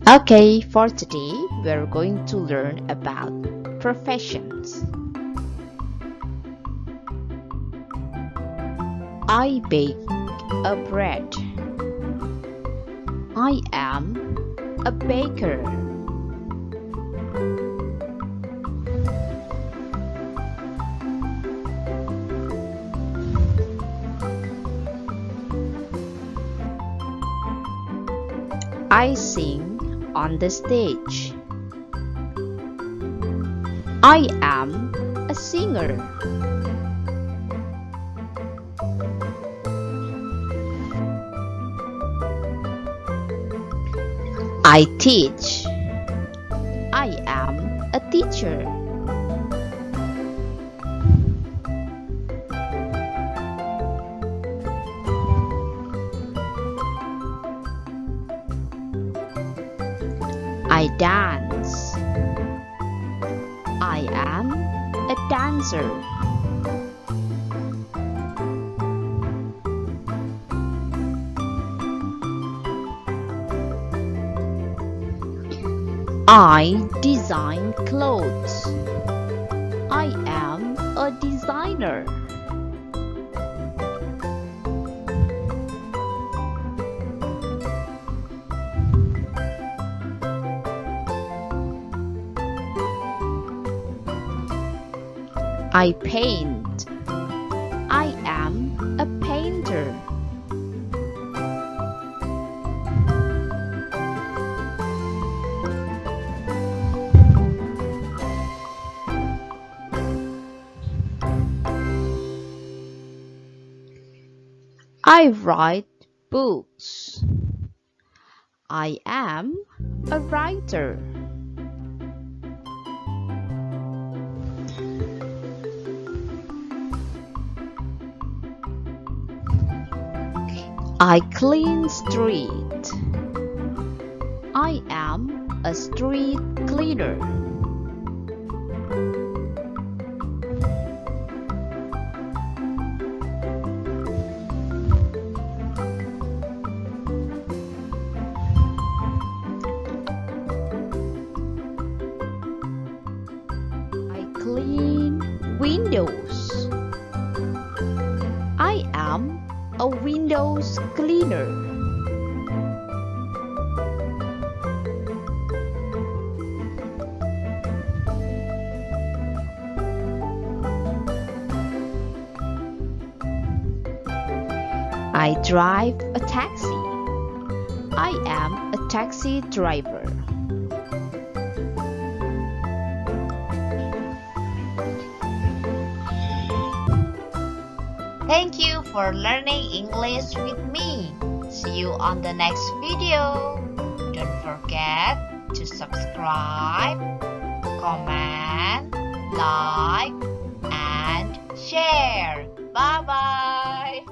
Okay, for today, we're going to learn about professions. I bake a bread. I am a baker. I sing on the stage. I am a singer. I teach. I am a teacher. I dance. I am a dancer. I design clothes. I am a designer. I paint. I am a painter. I write books. I am a writer. I clean street. I am a street cleaner. I clean windows. I am a windows cleaner. I drive a taxi. I am a taxi driver. Thank you for learning English with me. See you on the next video. Don't forget to subscribe, comment, like, and share. Bye-bye.